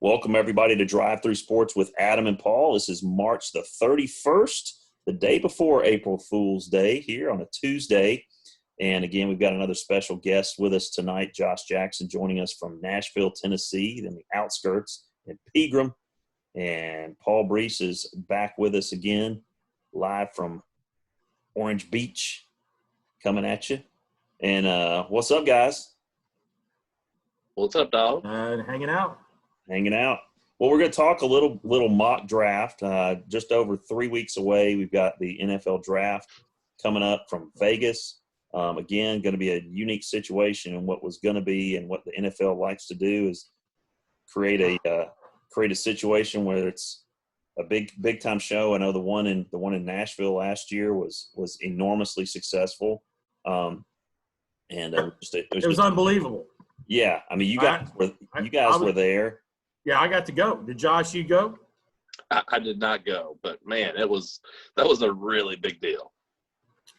Welcome, everybody, to Drive Through Sports with Adam and Paul. This is March the 31st, the day before April Fool's Day, here on a Tuesday. And, again, we've got another special guest with us tonight, Josh Jackson, joining us from Nashville, Tennessee, in the outskirts in Pegram. And Paul Breece is back with us again, live from Orange Beach, coming at you. And what's up, guys? What's up, dog? Hanging out. Well, we're going to talk a little mock draft. Just over 3 weeks away, we've got the NFL draft coming up from Vegas. Again, going to be a unique situation, and what was going to be and what the NFL likes to do is create a situation where it's a big time show. I know the one in Nashville last year was enormously successful, and it was unbelievable. Yeah, I mean, you guys were there. Yeah, I got to go. Did Josh, you go? I did not go, but man, that was a really big deal.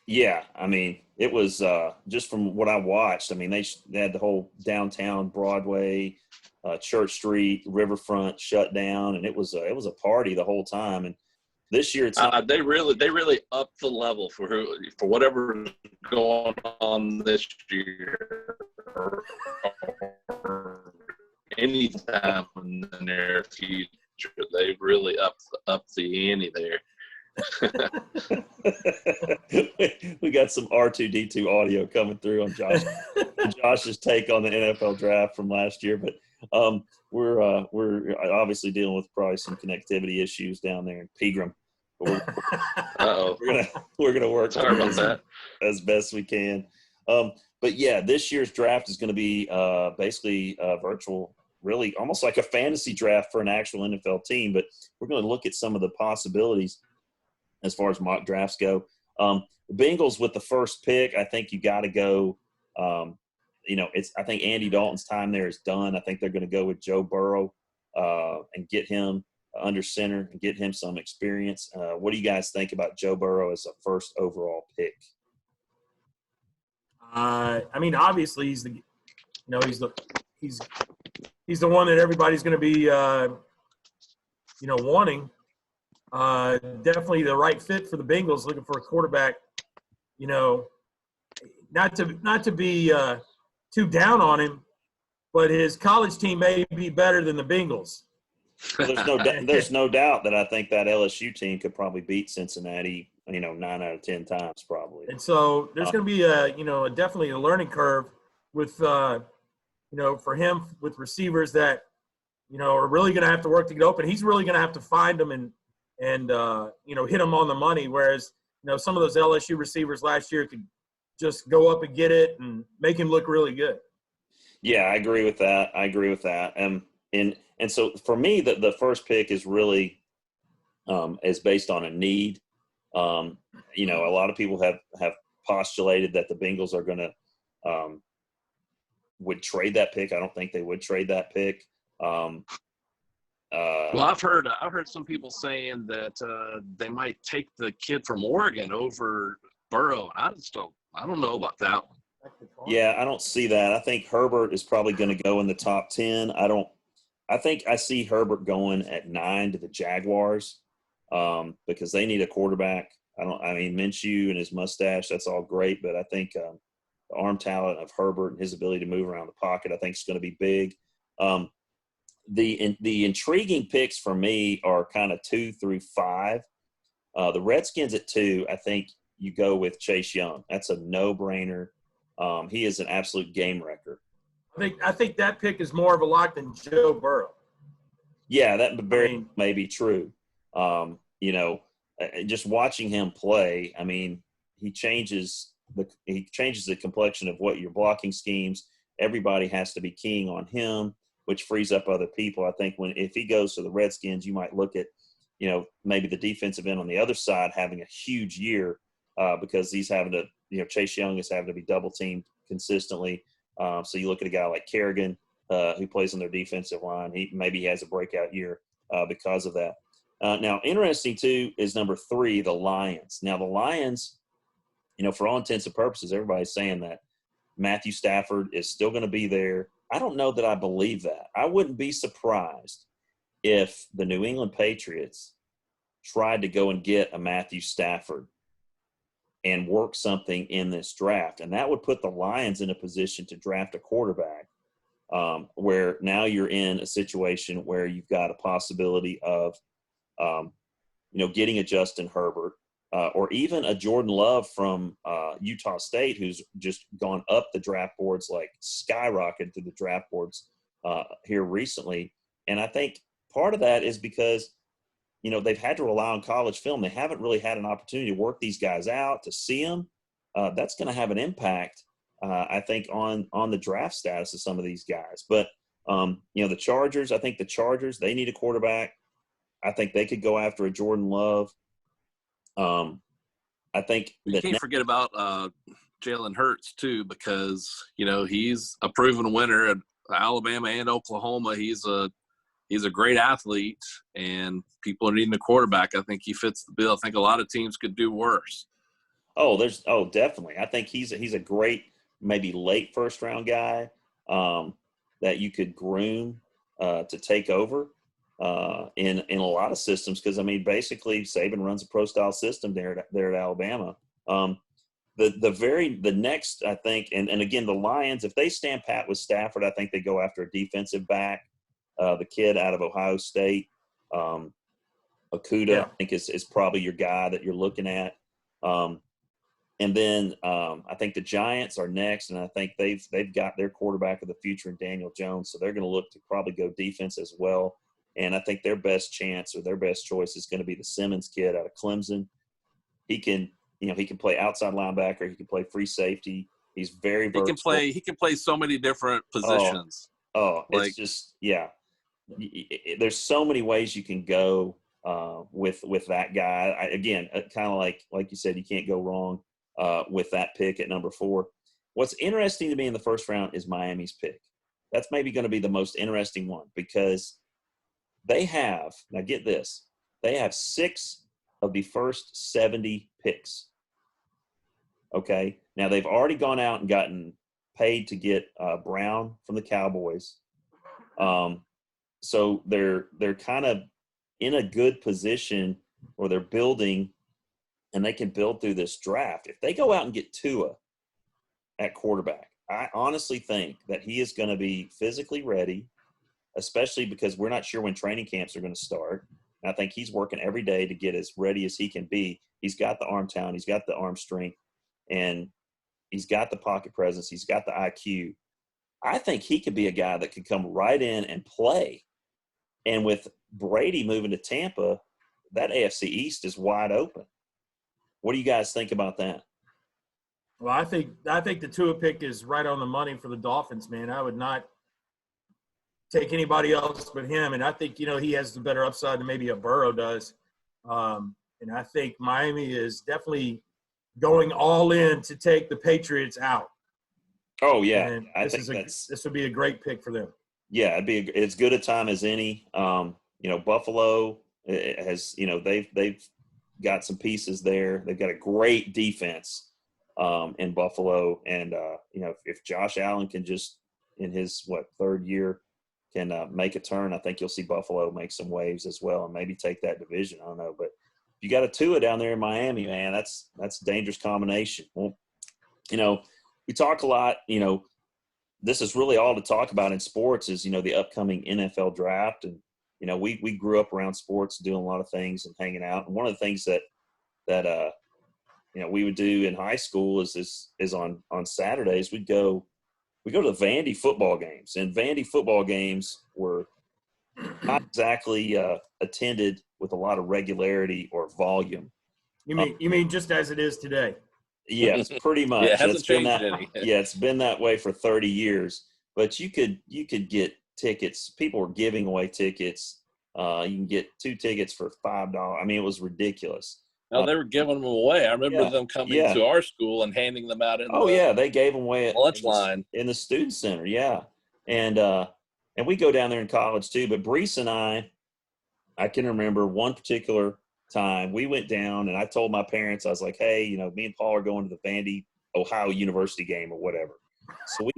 Yeah, I mean, it was just from what I watched. I mean, they had the whole downtown Broadway, Church Street, Riverfront shut down, and it was a party the whole time. And this year, it's they really upped the level for whatever's going on this year. Anytime in the near future, they've really upped the ante there. We got some R2D2 audio coming through on Josh's take on the NFL draft from last year, but we're obviously dealing with probably some connectivity issues down there in Pegram. We're gonna work Sorry about that as best we can. But yeah, this year's draft is going to be basically virtual, really almost like a fantasy draft for an actual NFL team. But we're going to look at some of the possibilities as far as mock drafts go. The Bengals with the first pick, I think you got to go. I think Andy Dalton's time there is done. I think they're going to go with Joe Burrow and get him under center and get him some experience. What do you guys think about Joe Burrow as a first overall pick? I mean, obviously he's the one that everybody's going to be, wanting. Definitely the right fit for the Bengals, looking for a quarterback. Not to be too down on him, but his college team may be better than the Bengals. Well, there's no doubt that I think that LSU team could probably beat Cincinnati, 9 out of 10 times probably. And so there's going to be definitely a learning curve with, for him with receivers that, are really going to have to work to get open. He's really going to have to find them and hit them on the money. Whereas, some of those LSU receivers last year could just go up and get it and make him look really good. Yeah, I agree with that. And so for me, the first pick is really is based on a need. A lot of people have postulated that the Bengals are going to would trade that pick. I don't think they would trade that pick. Well, I've heard some people saying that they might take the kid from Oregon over Burrow. I don't know about that one. Yeah, I don't see that. I think Herbert is probably going to go in the top 10. I think I see Herbert going at 9 to the Jaguars because they need a quarterback. Minshew and his mustache, that's all great, but I think the arm talent of Herbert and his ability to move around the pocket, I think is going to be big. The intriguing picks for me are kind of 2 through 5. The Redskins at 2, I think you go with Chase Young. That's a no-brainer. He is an absolute game wrecker. I think that pick is more of a lock than Joe Burrow. Yeah, that may be true. Just watching him play, I mean, he changes the complexion of what your blocking schemes. Everybody has to be keying on him, which frees up other people. I think if he goes to the Redskins, you might look at, maybe the defensive end on the other side having a huge year because he's having to, Chase Young is having to be double teamed consistently. So you look at a guy like Kerrigan, who plays on their defensive line. He has a breakout year because of that. Now, interesting too is number 3, the Lions. Now the Lions, for all intents and purposes, everybody's saying that Matthew Stafford is still going to be there. I don't know that I believe that. I wouldn't be surprised if the New England Patriots tried to go and get a Matthew Stafford and work something in this draft. And that would put the Lions in a position to draft a quarterback, where now you're in a situation where you've got a possibility of, getting a Justin Herbert, or even a Jordan Love from Utah State, who's just gone up the draft boards, like skyrocketed to the draft boards here recently. And I think part of that is because, they've had to rely on college film. They haven't really had an opportunity to work these guys out, to see them. That's going to have an impact, I think, on the draft status of some of these guys. But, the Chargers, they need a quarterback. I think they could go after a Jordan Love. I think you can't forget about Jalen Hurts too, because he's a proven winner at Alabama and Oklahoma. He's a great athlete, and people are needing a quarterback. I think he fits the bill. I think a lot of teams could do worse. Definitely. I think he's a great, maybe late first round guy that you could groom to take over in a lot of systems. Because basically Saban runs a pro style system there at Alabama. The next, I think, and again, the Lions, if they stand pat with Stafford, I think they go after a defensive back. The kid out of Ohio State, Okuda, I think is probably your guy that you're looking at. And then I think the Giants are next, and I think they've got their quarterback of the future in Daniel Jones, so they're going to look to probably go defense as well. And I think their best chance or their best choice is going to be the Simmons kid out of Clemson. He can play outside linebacker. He can play free safety. He's very versatile. He can play so many different positions. It's just, yeah. There's so many ways you can go with that guy. Again, kind of like you said, you can't go wrong with that pick at number 4. What's interesting to me in the first round is Miami's pick. That's maybe going to be the most interesting one, because they have, now get this, they have 6 of the first 70 picks. Okay. Now they've already gone out and gotten paid to get Brown from the Cowboys. So they're kind of in a good position where they're building, and they can build through this draft. If they go out and get Tua at quarterback, I honestly think that he is going to be physically ready, especially because we're not sure when training camps are going to start. And I think he's working every day to get as ready as he can be. He's got the arm talent. He's got the arm strength, and he's got the pocket presence. He's got the IQ. I think he could be a guy that could come right in and play. And with Brady moving to Tampa, that AFC East is wide open. What do you guys think about that? Well, I think the Tua pick is right on the money for the Dolphins, man. I would not take anybody else but him. And I think, he has the better upside than maybe a Burrow does. And I think Miami is definitely going all in to take the Patriots out. Oh, yeah. And I think this would be a great pick for them. Yeah, it'd be as good a time as any. Buffalo has, they've got some pieces there. They've got a great defense in Buffalo. And, if Josh Allen can just, in his, third year, can make a turn, I think you'll see Buffalo make some waves as well and maybe take that division. I don't know. But if you got a Tua down there in Miami, man, that's a dangerous combination. Well, we talk a lot, this is really all to talk about in sports is, the upcoming NFL draft. And, we grew up around sports, doing a lot of things and hanging out. And one of the things that we would do in high school is on Saturdays, we go to the Vandy football games. And Vandy football games were not exactly attended with a lot of regularity or volume. You mean just as it is today? Yes, pretty much. Yeah, it hasn't changed any. Yeah, it's been that way for 30 years. But you could get tickets. People were giving away tickets. You can get 2 tickets for $5. It was ridiculous. No, they were giving them away. I remember them coming to our school and handing them out in they gave them away at lunch line in the student center. Yeah, and we go down there in college too. But Breece and I can remember one particular time we went down, and I told my parents, I was like, hey, me and Paul are going to the Vandy Ohio University game or whatever. So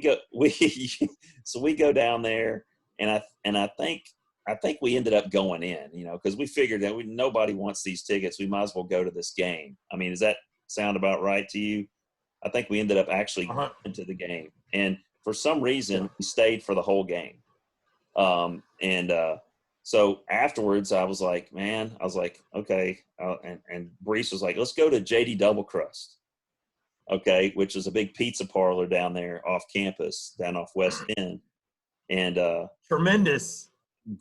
we go down there, and I think I think we ended up going in, because we figured that nobody wants these tickets. We might as well go to this game. I mean, does that sound about right to you? I think we ended up actually going to the game. And for some reason, we stayed for the whole game. So afterwards, I was like, okay. And Breece was like, let's go to JD Double Crust. Okay, which is a big pizza parlor down there off campus, down off West End. And tremendous.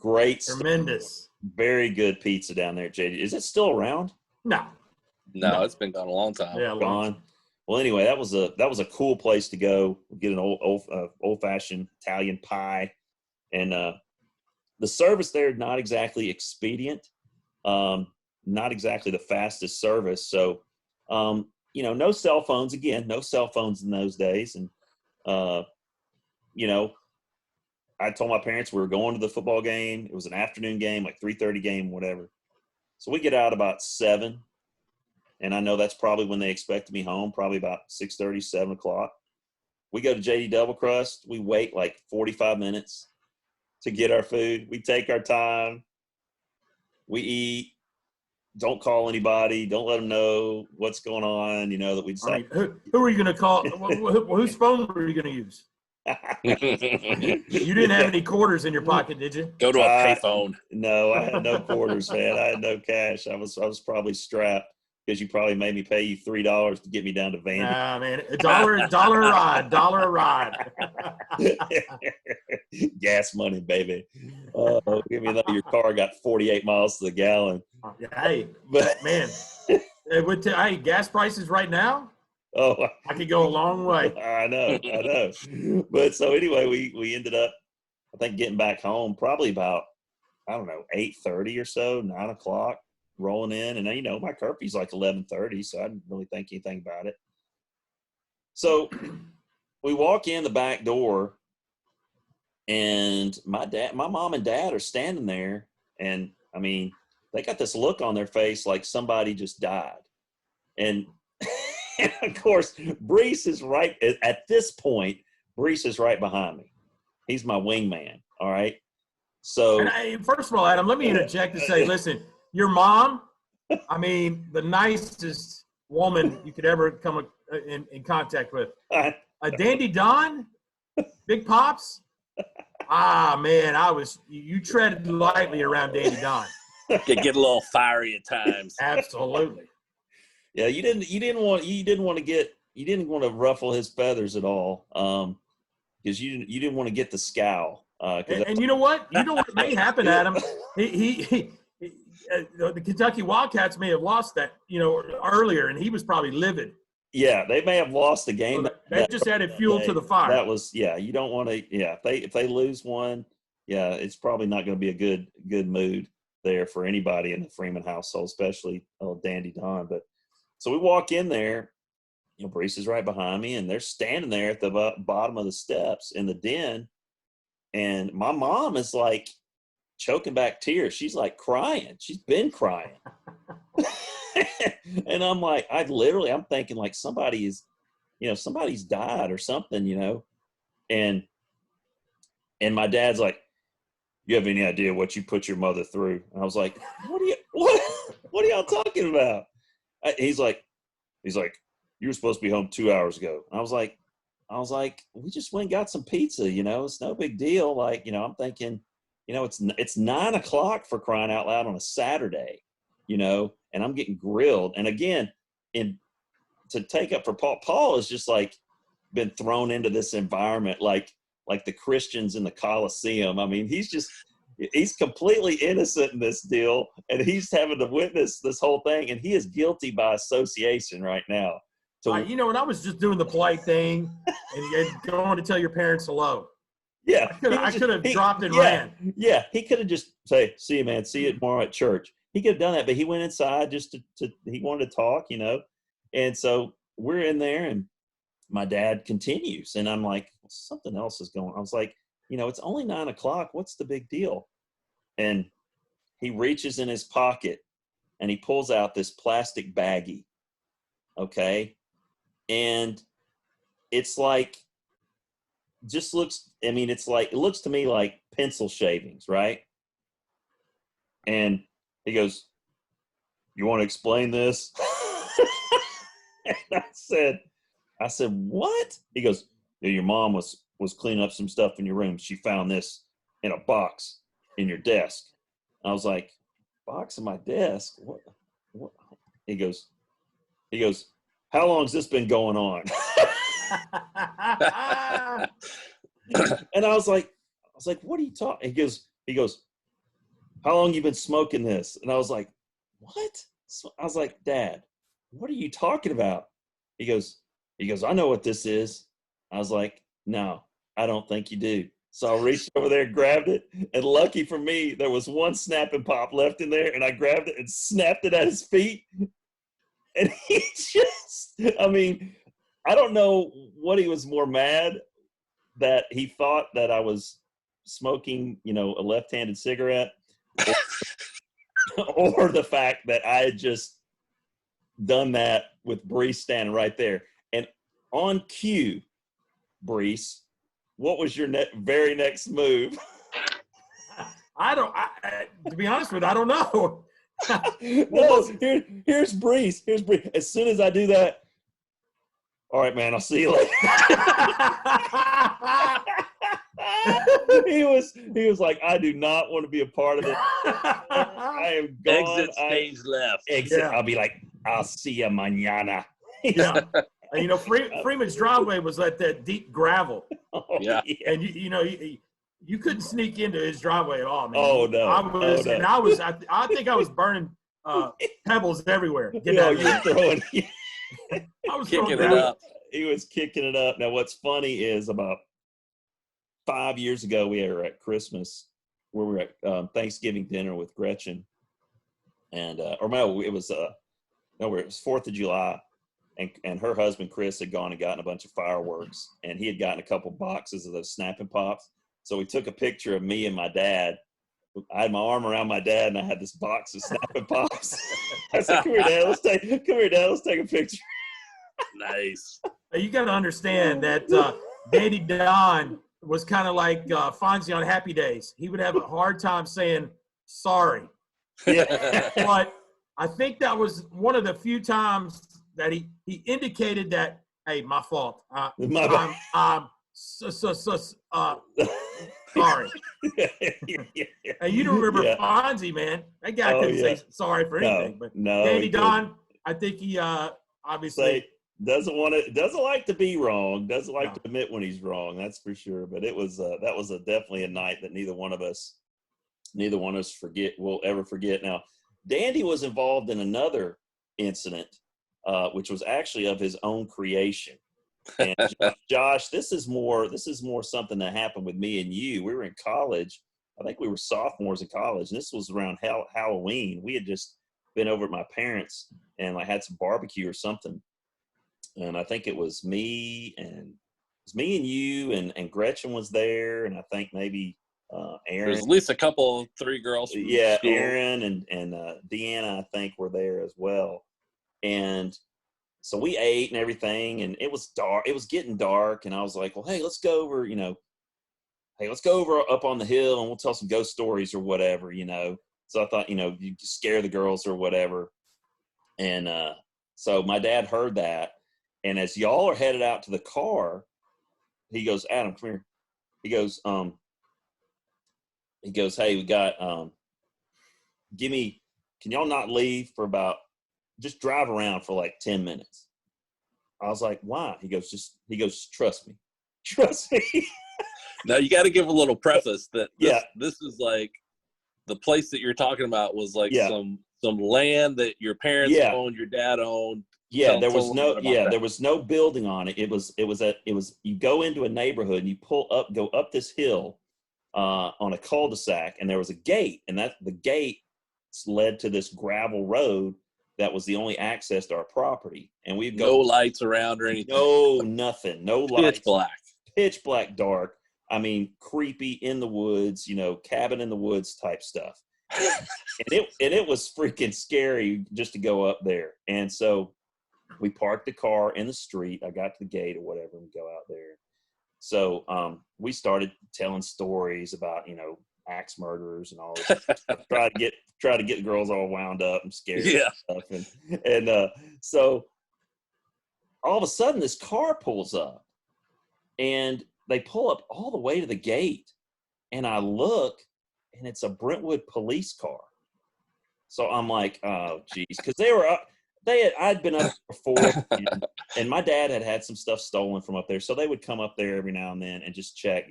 Tremendous. Very good pizza down there, JD. Is it still around? No, it's been gone a long time. Yeah, gone. Well, anyway, that was a cool place to go get an old fashioned Italian pie, and the service there not exactly expedient, not exactly the fastest service. So, no cell phones. Again, no cell phones in those days, and I told my parents we were going to the football game. It was an afternoon game, like 3:30 game, whatever. So we get out about 7, and I know that's probably when they expected me home, probably about 6:30, 7 o'clock. We go to JD Double Crust. We wait like 45 minutes to get our food. We take our time. We eat. Don't call anybody. Don't let them know what's going on, that we decided. Who are you going to call? Whose phone were you going to use? You didn't have any quarters in your pocket, did you? Go to a payphone. No, I had no quarters, man. I had no cash. I was probably strapped because you probably made me pay you $3 to get me down to Vandy. Nah, man, $1 a ride. Gas money, baby. Give me that. Your car got 48 miles to the gallon. Hey, but man, gas prices right now. Oh, I could go a long way. I know. But so anyway, we ended up, I think, getting back home probably about, 8:30 or so, 9 o'clock, rolling in. And, my curfew's like 11:30, so I didn't really think anything about it. So we walk in the back door, and my mom and dad are standing there. And, they got this look on their face like somebody just died. And of course, Breece is right at this point. Breece is right behind me. He's my wingman. All right. So, first of all, Adam, let me interject and say, listen, your mom, the nicest woman you could ever come in contact with. A Dandy Don, Big Pops. Man, you treaded lightly around Dandy Don. Get a little fiery at times. Absolutely. Yeah, you didn't want to ruffle his feathers at all, because you didn't want to get the scowl. And you know what? You know what may happen, Adam? The Kentucky Wildcats may have lost that, earlier, and he was probably livid. Yeah, they may have lost the game. So they just added fuel to the fire. That was, you don't want to. Yeah, if they lose one, it's probably not going to be a good mood there for anybody in the Freeman household, especially Dandy Don. But so we walk in there, Breece is right behind me, and they're standing there at the bottom of the steps in the den, and my mom is like choking back tears. She's like crying. She's been crying. And I'm like, I'm thinking like somebody's died or something, and my dad's like, you have any idea what you put your mother through? And I was like, what are y'all talking about? He's like, you were supposed to be home 2 hours ago. And I was like, we just went and got some pizza, it's no big deal. Like, I'm thinking, it's 9 o'clock for crying out loud on a Saturday, and I'm getting grilled. And again, to take up for Paul is just like been thrown into this environment, like the Christians in the Colosseum. He's completely innocent in this deal, and he's having to witness this whole thing, and he is guilty by association right now. So, and I was just doing the polite thing and going to tell your parents hello. Yeah. I could have dropped and ran. Yeah, he could have just say, see you, man, see you tomorrow at church. He could have done that, but he went inside just he wanted to talk, And so we're in there, and my dad continues, and I'm like, something else is going on. I was like, it's only 9 o'clock. What's the big deal? And he reaches in his pocket, and he pulls out this plastic baggie. Okay. And it's like, it looks to me like pencil shavings, right? And he goes, "You want to explain this?" And I said, "What?" He goes, "Yeah, your mom was cleaning up some stuff in your room. She found this in a box in your desk." I was like, "Box in my desk? What? What?" He goes, "How long has this been going on?" And I was like, "What are you talking?" He goes, "How long you been smoking this?" And I was like, "What?" So I was like, "Dad, what are you talking about?" He goes, "I know what this is." I was like, "No, I don't think you do." So I reached over there, grabbed it, and lucky for me, there was one snapping pop left in there, and I grabbed it and snapped it at his feet. And he just, I mean, I don't know what he was more mad that he thought that I was smoking, a left-handed cigarette, or the fact that I had just done that with Breece standing right there. And on cue, Breece, what was your very next move? To be honest with you, I don't know. No, here's Breece. Here's Breece. As soon as I do that, "All right, man, I'll see you later." He was like, "I do not want to be a part of it. I am gone." Exit stage left. Exit. Yeah. I'll be like, "I'll see you mañana." Yeah. And Freeman's driveway was like that deep gravel. Oh, Yeah. And you couldn't sneak into his driveway at all, man. Oh, no. I think I was burning pebbles everywhere. You're throwing. I was Kicking throwing it up. He was kicking it up. Now, what's funny is about 5 years ago, we were at Christmas, where we were at Thanksgiving dinner with Gretchen, and or no, it was 4th of July, and her husband Chris had gone and gotten a bunch of fireworks, and he had gotten a couple boxes of those snapping pops. So we took a picture of me and my dad. I had my arm around my dad, and I had this box of snapping pops. I said, "Come here, Dad. Let's take a picture." Nice. You got to understand that Danny Don was kind of like Fonzie on Happy Days. He would have a hard time saying sorry. Yeah. But I think that was one of the few times that he indicated that, "Hey, my fault. I'm sorry." And you don't remember Fonzie, man. That guy couldn't say sorry for anything. But Danny Don, I think he obviously doesn't like to be wrong. Doesn't like to admit when he's wrong. That's for sure. But it was that was definitely a night that neither one of us will ever forget. Now, Dandy was involved in another incident, which was actually of his own creation. And Josh, this is more something that happened with me and you. We were in college. I think we were sophomores in college, and this was around Halloween. We had just been over at my parents' and had some barbecue or something. And I think it was me and you and Gretchen was there, and I think maybe Aaron. There's at least three girls from school. Aaron and Deanna, I think, were there as well. And so we ate and everything, and it was dark. It was getting dark, and I was like, "Well, hey, let's go over, let's go over up on the hill, and we'll tell some ghost stories or whatever, So I thought, you scare the girls or whatever. And so my dad heard that, and as y'all are headed out to the car, he goes, "Adam, come here." He goes, "Hey, we got, can y'all not leave for just drive around for like 10 minutes. I was like, "Why?" He goes, "Trust me." Trust me. Now you got to give a little preface that this is like the place that you're talking about was like some land that your parents owned, your dad owned. Yeah, there was no building on it. It was you go into a neighborhood and you go up this hill on a cul-de-sac, and there was a gate, and the gate led to this gravel road that was the only access to our property. And we'd go no lights around or anything. No, nothing. No lights. Pitch black dark. I mean, creepy, in the woods, cabin in the woods type stuff. and it was freaking scary just to go up there. And so we parked the car in the street. I got to the gate or whatever and go out there. So we started telling stories about, axe murderers and all this. try to get girls all wound up and scared and stuff. And so all of a sudden this car pulls up, and they pull up all the way to the gate, and I look, and it's a Brentwood police car. So I'm like, oh geez, because I'd been up before, and my dad had some stuff stolen from up there, so they would come up there every now and then and just check,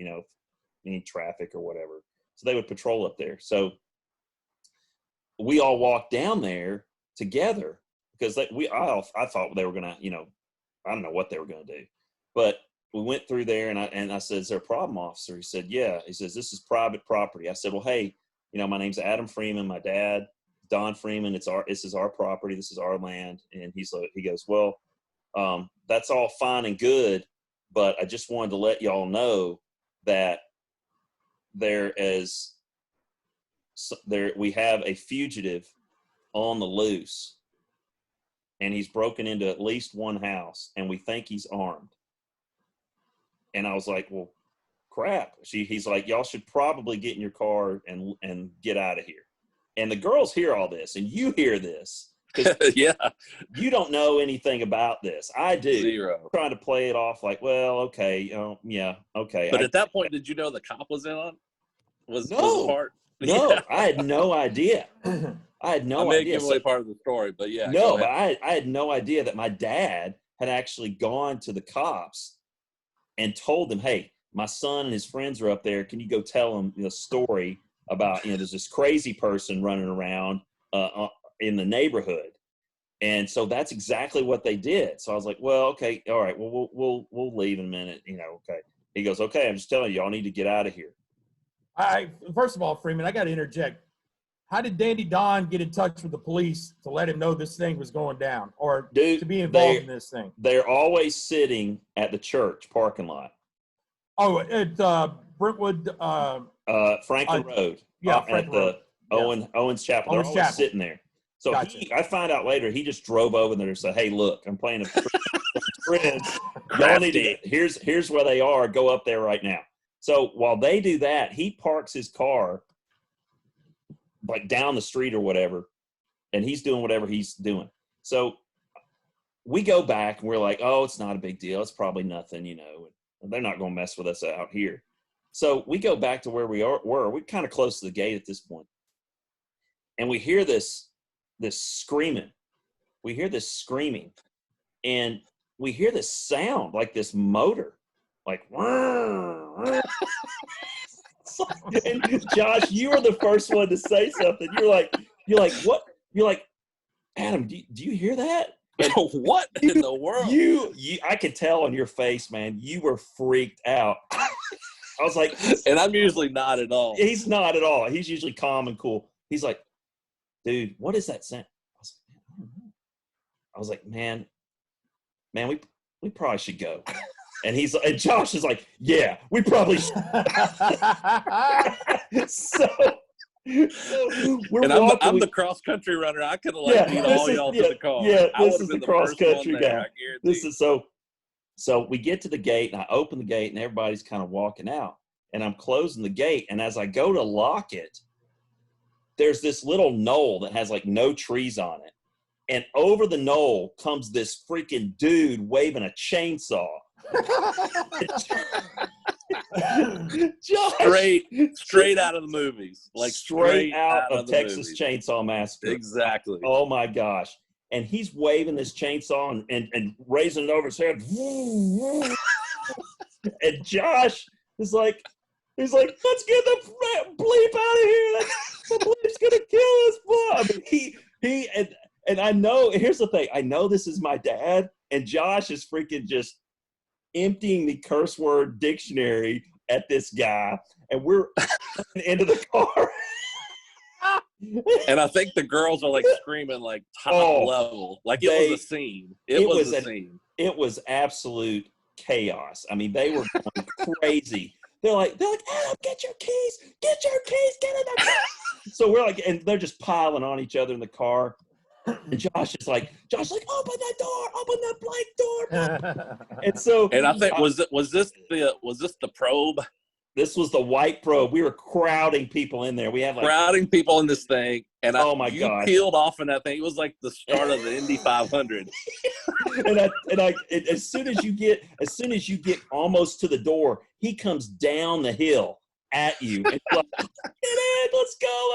any traffic or whatever. So they would patrol up there. So we all walked down there together because I thought they were gonna, I don't know what they were gonna do, but we went through there, and I said, "Is there a problem, officer?" He said, "Yeah." He says, "This is private property." I said, "Well, hey, my name's Adam Freeman. My dad, Don Freeman. This is our property. This is our land." And he goes, "Well, that's all fine and good, but I just wanted to let y'all know that we have a fugitive on the loose, and he's broken into at least one house, and we think he's armed." And I was like, "Well, crap." He's like, "Y'all should probably get in your car and get out of here." And the girls hear all this, and you hear this. Yeah. You don't know anything about this. I do. Zero. I'm trying to play it off like, well, okay, yeah, okay. But at that point, did you know the cop was in on? Was part? No, Yeah. I had no idea. I may give away part of the story, but yeah. No, but I had no idea that my dad had actually gone to the cops and told them, "Hey, my son and his friends are up there. Can you go tell them the story about, there's this crazy person running around in the neighborhood." And so that's exactly what they did. So I was like, "Well, okay, all right, well, we'll leave in a minute, okay." He goes, "Okay, I'm just telling you, y'all need to get out of here." First of all, Freeman, I got to interject. How did Dandy Don get in touch with the police to let him know this thing was going down, or to be involved in this thing? They're always sitting at the church parking lot. Oh, at Brentwood. Franklin Road. Yeah, at the Owens Chapel. They're always sitting there. So gotcha. I find out later he just drove over there and said, "Hey, look, I'm playing a friends. Y'all need to. Here's where they are. Go up there right now." So while they do that, he parks his car like down the street or whatever, and he's doing whatever he's doing. So we go back and we're like, "Oh, it's not a big deal. It's probably nothing, They're not going to mess with us out here." So we go back to where we were. We're kind of close to the gate at this point, and we hear this screaming. We hear this screaming, and we hear this sound like this motor, like. And Josh, you were the first one to say something. You're like, "What?" You're like, "Adam, do you hear that?" And what in the world? I could tell on your face, man. You were freaked out. I was like, and I'm usually not at all. He's not at all. He's usually calm and cool. He's like, "Dude, what is that sound?" I was like, man, we probably should go. And Josh is like, "Yeah, we probably should." So I'm the cross country runner. I could have beat all y'all to the car. Yeah, this is the cross country guy. This is so we get to the gate, and I open the gate, and everybody's kind of walking out, and I'm closing the gate, and as I go to lock it, there's this little knoll that has like no trees on it, and over the knoll comes this freaking dude waving a chainsaw. Josh, straight out of the movies, like straight out of Texas Chainsaw Massacre. Exactly. Oh my gosh! And he's waving this chainsaw and raising it over his head. And Josh is like, "Let's get the bleep out of here! The bleep's gonna kill us, boy!" I mean, and I know. Here's the thing: I know this is my dad, and Josh is freaking just emptying the curse word dictionary at this guy, and we're into the car. And I think the girls are like screaming like top level, like it was a scene. It was a scene. It was absolute chaos. I mean, they were going crazy. They're like, "Adam, get your keys, get in the car." So we're like, and they're just piling on each other in the car. And Josh is like, "Open the door, open the blank door." And so, and I think was this the probe? This was the white probe. We were crowding people in there. We had like crowding people in this thing, and you gosh, peeled off in that thing. It was like the start of the Indy 500. As soon as you get almost to the door, he comes down the hill at you. And you're like, get in, let's go.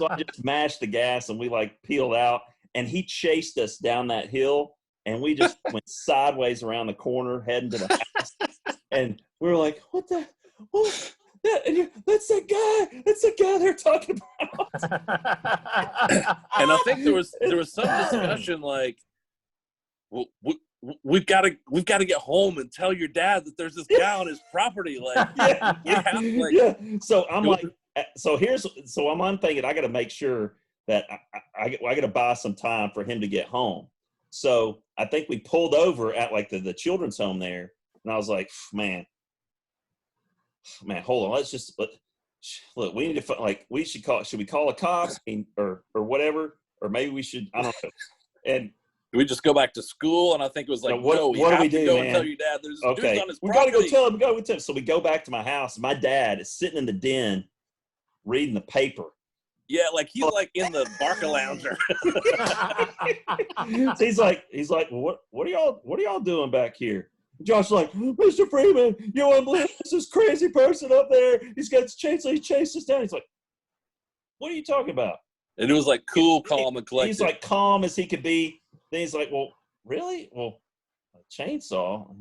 So I just mashed the gas and we like peeled out, and he chased us down that hill, and we just went sideways around the corner heading to the house. And we were like, what the? Oh, that's the guy they're talking about. And I think there was some discussion like, well, we've got to get home and tell your dad that there's this guy on his property. Like, yeah. So I'm like, so I'm thinking I got to make sure that I got to buy some time for him to get home. So I think we pulled over at like the children's home there, and I was like, man, hold on, look. We need to like should we call a cop or whatever, or maybe we should, I don't know. And we just go back to school, and I think it was like, what do we do, go man? and tell your dad there's okay, dudes on his we property. Got to go tell him. So we go back to my house. My dad is sitting in the den reading the paper. Yeah, like he's like in the Barca lounger. So he's like, well, what are y'all doing back here? Josh's like, Mr. Freeman, you won't believe this crazy person up there. He's got his chainsaw. He chased us down. He's like, what are you talking about? And it was like cool, calm, and collected. He's like calm as he could be. Then he's like, well, really? Well, a chainsaw?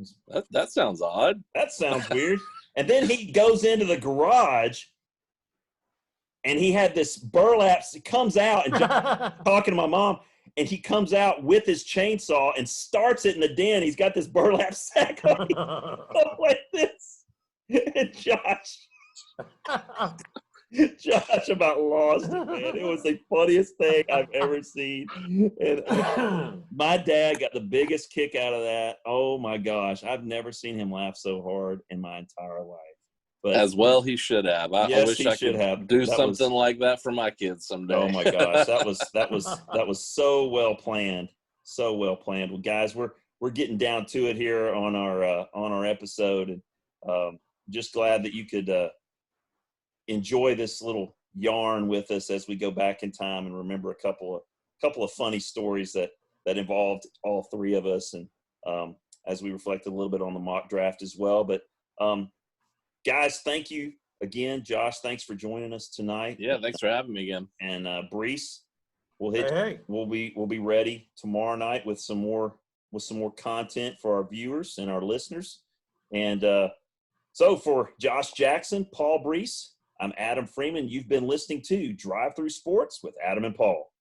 That sounds odd. That sounds weird. And then he goes into the garage, and he had this burlap. He comes out and talking to my mom, and he comes out with his chainsaw and starts it in the den. He's got this burlap sack on like this. And Josh about lost it, man. It was the funniest thing I've ever seen. And my dad got the biggest kick out of that. Oh, my gosh. I've never seen him laugh so hard in my entire life. But as well he should have. I wish I could do something like that for my kids someday. Oh my gosh, that was so well planned. So well planned. Well, guys, we're getting down to it here on our episode, and just glad that you could enjoy this little yarn with us as we go back in time and remember a couple of funny stories that involved all three of us, and as we reflected a little bit on the mock draft as well. But guys, thank you again. Josh, thanks for joining us tonight. Yeah, thanks for having me again. And Breece, we'll be ready tomorrow night with some more content for our viewers and our listeners. And so for Josh Jackson, Paul Breece, I'm Adam Freeman. You've been listening to Drive Through Sports with Adam and Paul.